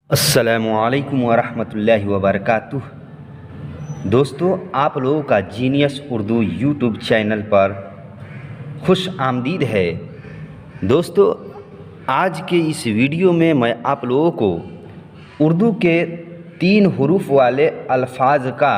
अस्सलामुअलैकुम वरहमतुल्लाहि वबरकातुह। दोस्तों, आप लोगों का जीनियस उर्दू यूट्यूब चैनल पर खुश आमदीद है। दोस्तों, आज के इस वीडियो में मैं आप लोगों को उर्दू के 3 हुरूफ वाले अल्फाज का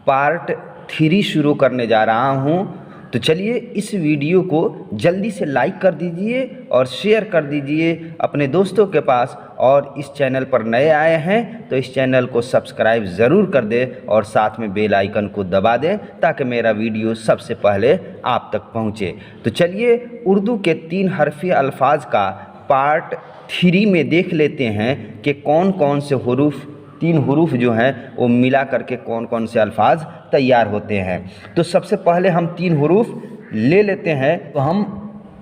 पार्ट 3 शुरू करने जा रहा हूँ। तो चलिए इस वीडियो को जल्दी से लाइक कर दीजिए और शेयर कर दीजिए अपने दोस्तों के पास, और इस चैनल पर नए आए हैं तो इस चैनल को सब्सक्राइब ज़रूर कर दें और साथ में बेल आइकन को दबा दें ताकि मेरा वीडियो सबसे पहले आप तक पहुंचे। तो चलिए उर्दू के 3 हरफी अल्फाज का पार्ट 3 में देख लेते हैं कि कौन कौन से हुरूफ 3 हुरूफ जो हैं वो मिला करके कौन कौन से अल्फाज तैयार होते हैं। तो सबसे पहले हम 3 हुरूफ ले लेते हैं। तो हम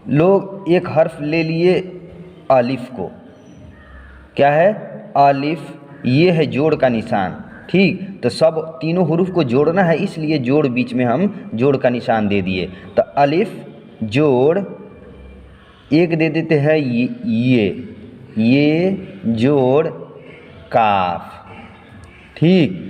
लोग एक हर्फ ले लिए अलिफ को। क्या है? अलिफ। ये है जोड़ का निशान। ठीक, तो सब तीनों हुरूफ को जोड़ना है, इसलिए जोड़ बीच में हम जोड़ का निशान दे दिए। तो अलिफ जोड़ एक दे देते हैं ये जोड़ काफ। ठीक,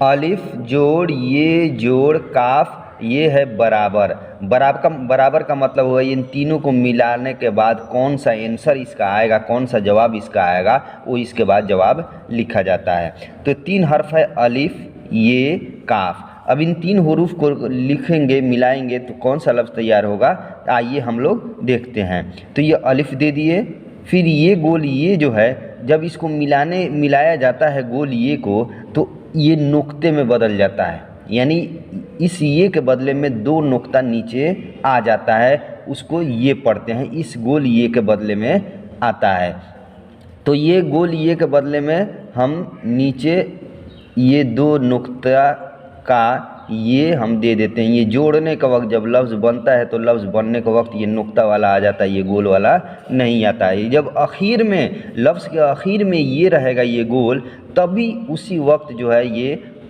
अलिफ जोड़ ये जोड़ काफ, ये है बराबर। बराबर का मतलब हुआ इन तीनों को मिलाने के बाद कौन सा आंसर इसका आएगा, कौन सा जवाब इसका आएगा, वो इसके बाद जवाब लिखा जाता है। तो 3 हर्फ है अलिफ ये काफ। अब इन 3 हुरूफ को लिखेंगे, मिलाएंगे तो कौन सा लफ्ज़ तैयार होगा, आइए हम लोग देखते हैं। तो ये अलिफ दे दिए, फिर ये गोल ये जो है जब इसको मिलाया जाता है गोल ये को, तो ये नुक्ते में बदल जाता है, यानी इस ये के बदले में 2 नुक्ता नीचे आ जाता है, उसको ये पढ़ते हैं। इस गोल ये के बदले में आता है, तो ये गोल ये के बदले में हम नीचे ये 2 नुक्ता का ये हम दे देते हैं। ये जोड़ने का वक्त जब लफ्ज़ बनता है तो लफ्ज़ बनने के वक्त ये नुक्ता वाला आ जाता है, ये गोल वाला नहीं आता है। जब आखिर में लफ्ज़ के आखिर में ये रहेगा ये गोल, तभी उसी वक्त जो है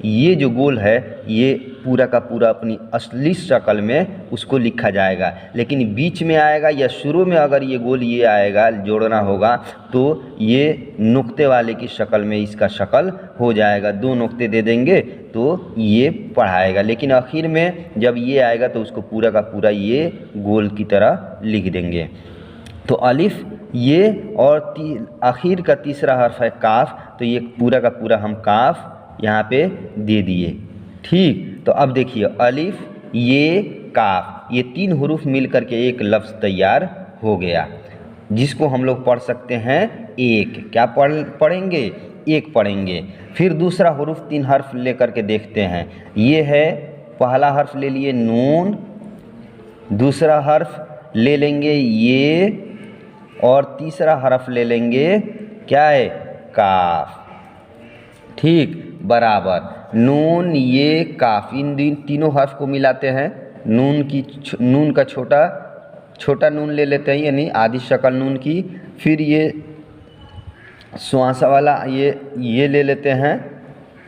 ये जो गोल है ये पूरा का पूरा अपनी असली शक्ल में उसको लिखा जाएगा। लेकिन बीच में आएगा या शुरू में अगर ये गोल ये आएगा, जोड़ना होगा, तो ये नुक्ते वाले की शक्ल में इसका शक्ल हो जाएगा। 2 नुक्ते दे देंगे तो ये पढ़ाएगा, लेकिन आखिर में जब ये आएगा तो उसको पूरा का पूरा ये गोल की तरह लिख देंगे। तो अलिफ ये और आखिर का तीसरा हर्फ है काफ, तो ये पूरा का पूरा हम काफ यहाँ पे दे दिए। ठीक, तो अब देखिए अलिफ ये काफ, ये 3 हुरूफ मिल करके एक लफ्ज़ तैयार हो गया, जिसको हम लोग पढ़ सकते हैं एक। क्या पढ़ेंगे? एक पढ़ेंगे। फिर दूसरा हुरूफ 3 हर्फ ले करके देखते हैं। ये है पहला हर्फ ले लिए नून, दूसरा हर्फ ले लेंगे ये, और तीसरा हर्फ ले लेंगे क्या है? काफ। ठीक, बराबर। नून ये काफ, इन तीनों हर्फ को मिलाते हैं। नून का छोटा नून ले लेते हैं, यानी आधी शक्ल नून की। फिर ये सुहासा वाला ये ले लेते हैं,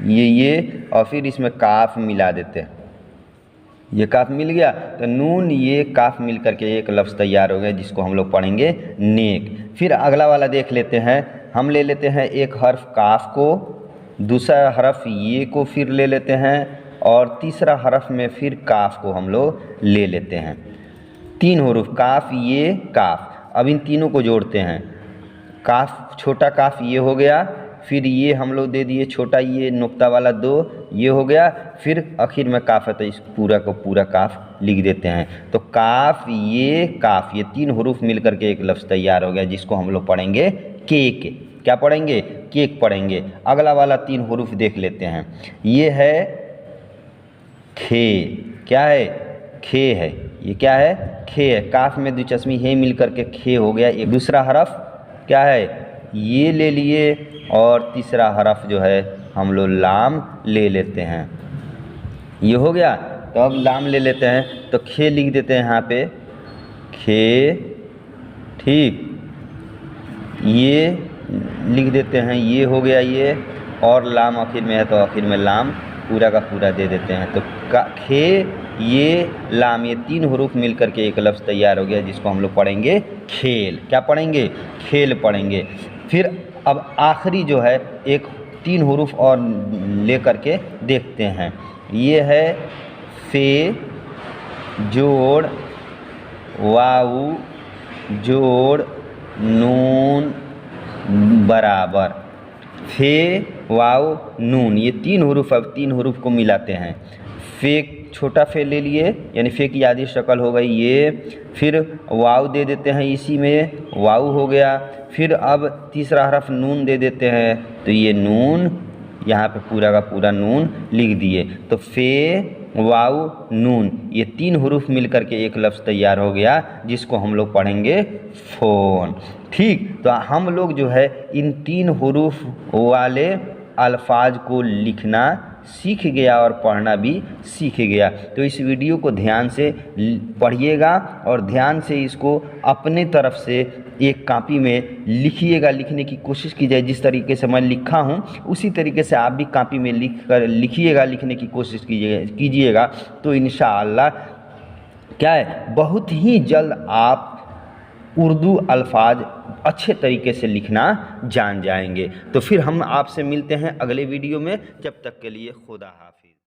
ये और फिर इसमें काफ मिला देते हैं। ये काफ मिल गया तो नून ये काफ मिल करके एक लफ्ज़ तैयार हो गया, जिसको हम लोग पढ़ेंगे नेक। फिर अगला वाला देख लेते हैं। हम ले लेते हैं एक हर्फ काफ को, दूसरा हरफ ये को फिर ले लेते हैं, और तीसरा हरफ में फिर काफ को हम लोग ले लेते हैं। 3 हुरूफ काफ ये काफ। अब इन तीनों को जोड़ते हैं। काफ छोटा काफ ये हो गया, फिर ये हम लोग दे दिए छोटा ये नुक्ता वाला 2, ये हो गया। फिर आखिर में काफ है तो इस पूरा को पूरा काफ लिख देते हैं। तो काफ ये काफ, ये 3 हुरूफ मिल करके एक लफ्ज़ तैयार हो गया, जिसको हम लोग पढ़ेंगे केक। क्या पढ़ेंगे? केक पढ़ेंगे। अगला वाला 3 हुरूफ देख लेते हैं। ये है खे। क्या है? खे है। ये क्या है? खे है। काफ में दिलचस्पी है मिल करके खे हो गया। एक दूसरा हरफ क्या है? ये ले लिए, और तीसरा हरफ जो है हम लोग लाम ले लेते हैं। ये हो गया, तो अब लाम ले लेते हैं, तो खे लिख देते हैं यहाँ पे, खे। ठीक, ये लिख देते हैं, ये हो गया ये, और लाम आखिर में है तो आखिर में लाम पूरा का पूरा दे देते हैं। तो खे ये लाम, ये 3 हुरूफ मिल करके एक लफ्ज़ तैयार हो गया, जिसको हम लोग पढ़ेंगे खेल। क्या पढ़ेंगे? खेल पढ़ेंगे। फिर अब आखिरी जो है एक 3 हुरूफ और ले करके देखते हैं। ये है फे जोड़ वाऊ जोड़ नून बराबर। फे वाऊ नून, ये 3 हुरूफ, अब 3 हुरूफ को मिलाते हैं। फे छोटा फे ले लिए, यानी फे की आधी शक्ल हो गई ये, फिर वाऊ दे देते हैं, इसी में वाऊ हो गया। फिर अब तीसरा हरफ नून दे देते हैं, तो ये नून, यहाँ पे पूरा का पूरा नून लिख दिए। तो फे वाऊ नून, ये 3 हुरूफ मिल करके एक लफ्ज़ तैयार हो गया, जिसको हम लोग पढ़ेंगे फ़ोन। ठीक, तो हम लोग जो है इन 3 हुरूफ वाले अल्फाज को लिखना सीख गया और पढ़ना भी सीख गया। तो इस वीडियो को ध्यान से पढ़िएगा और ध्यान से इसको अपने तरफ से एक कॉपी में लिखिएगा, लिखने की कोशिश कीजिए। जिस तरीके से मैं लिखा हूँ उसी तरीके से आप भी कॉपी में लिखिएगा, लिखने की कोशिश कीजिएगा। तो इंशाअल्लाह क्या है, बहुत ही जल्द आप उर्दू अल्फाज अच्छे तरीके से लिखना जान जाएंगे। तो फिर हम आपसे मिलते हैं अगले वीडियो में। जब तक के लिए खुदा हाफिज़।